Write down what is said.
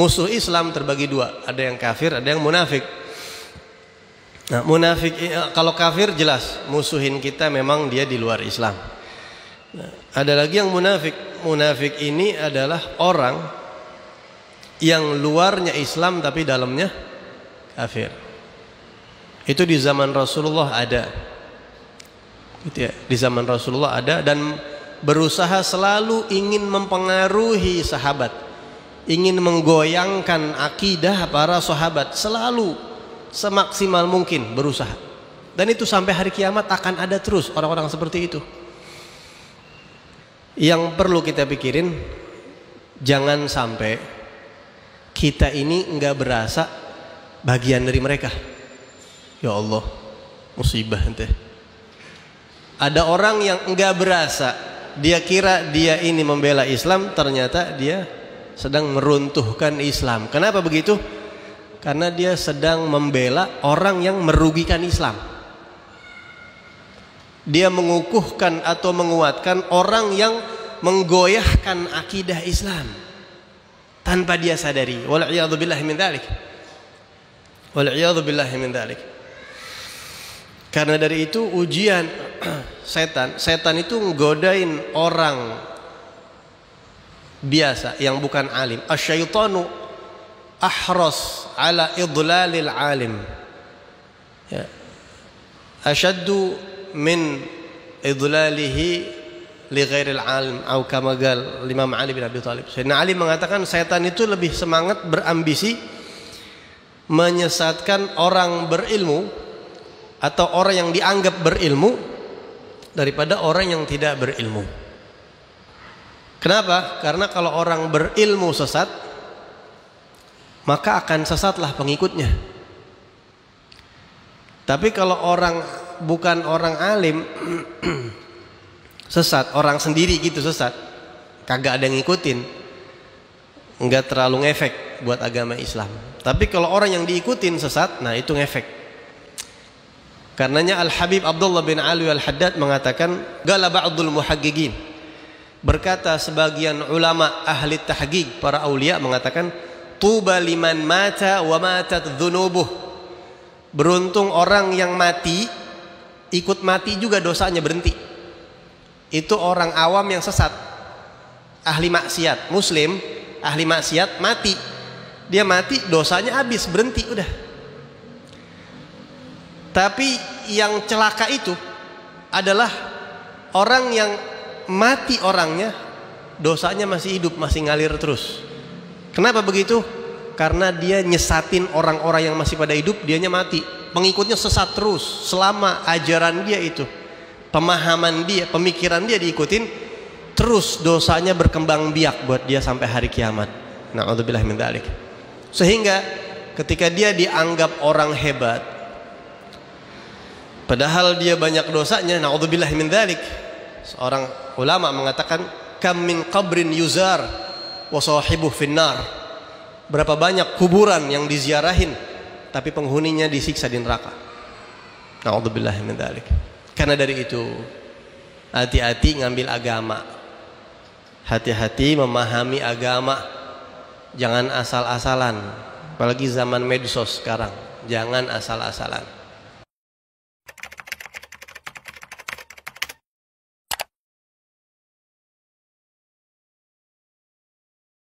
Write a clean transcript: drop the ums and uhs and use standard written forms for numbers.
musuh Islam terbagi dua, ada yang kafir, ada yang munafik. Nah, munafik kalau kafir jelas musuhin kita, memang dia di luar Islam. Nah, ada lagi yang munafik. Munafik ini adalah orang yang luarnya Islam tapi dalamnya kafir. Itu di zaman Rasulullah ada. Gitu ya. Di zaman Rasulullah ada dan berusaha selalu ingin mempengaruhi sahabat, ingin menggoyangkan akidah para sahabat, selalu semaksimal mungkin berusaha. Dan itu sampai hari kiamat akan ada terus orang-orang seperti itu. Yang perlu kita pikirin, jangan sampai kita ini enggak berasa bagian dari mereka. Ya Allah, musibah ente. Ada orang yang enggak berasa, dia kira dia ini membela Islam, ternyata dia sedang meruntuhkan Islam. Kenapa begitu? Karena dia sedang membela orang yang merugikan Islam. Dia mengukuhkan atau menguatkan orang yang menggoyahkan akidah Islam tanpa dia sadari. Wal'iyadzubillahi min dzalik. Wal'iyadzubillahi min dzalik. Karena dari itu ujian setan itu nggodain orang biasa yang bukan alim. Asyaitanu ahras ala idlalil alim, ya, ashaddu min idlalihi li ghairil alim, atau kama qala Imam Ali bin Abi Thalib. Sayyidina Ali mengatakan setan itu lebih semangat berambisi menyesatkan orang berilmu atau orang yang dianggap berilmu daripada orang yang tidak berilmu. Kenapa? Karena kalau orang berilmu sesat, maka akan sesatlah pengikutnya. Tapi kalau orang bukan orang alim sesat, orang sendiri gitu sesat, kagak ada yang ngikutin, enggak terlalu ngefek buat agama Islam. Tapi kalau orang yang diikutin sesat, nah itu ngefek. Karenanya Al-Habib Abdullah bin Ali Al-Haddad mengatakan, qala ba'dul muhaqqiqin, berkata sebagian ulama ahli tahqiq, para aulia mengatakan, tuba liman mata wa matat dzunubuh. Beruntung orang yang mati, ikut mati juga dosanya berhenti. Itu orang awam yang sesat, ahli maksiat, muslim, ahli maksiat mati. Dia mati, dosanya habis, berhenti, udah. Tapi yang celaka itu adalah orang yang mati orangnya, dosanya masih hidup, masih ngalir terus. Kenapa begitu? Karena dia nyesatin orang-orang yang masih pada hidup, dianya mati. Pengikutnya sesat terus selama ajaran dia itu, pemahaman dia, pemikiran dia diikutin, terus dosanya berkembang biak buat dia sampai hari kiamat. Na'udzubillah min dzalik. Sehingga ketika dia dianggap orang hebat, padahal dia banyak dosanya, na'udzubillah min dzalik. Seorang ulama mengatakan, kam min qabrin yuzar wa sahibuh finnar. Berapa banyak kuburan yang diziarahin tapi penghuninya disiksa di neraka. Na'udzubillah min dzalik. Karena dari itu hati-hati ngambil agama, hati-hati memahami agama, jangan asal-asalan. Apalagi zaman medsos sekarang, jangan asal-asalan.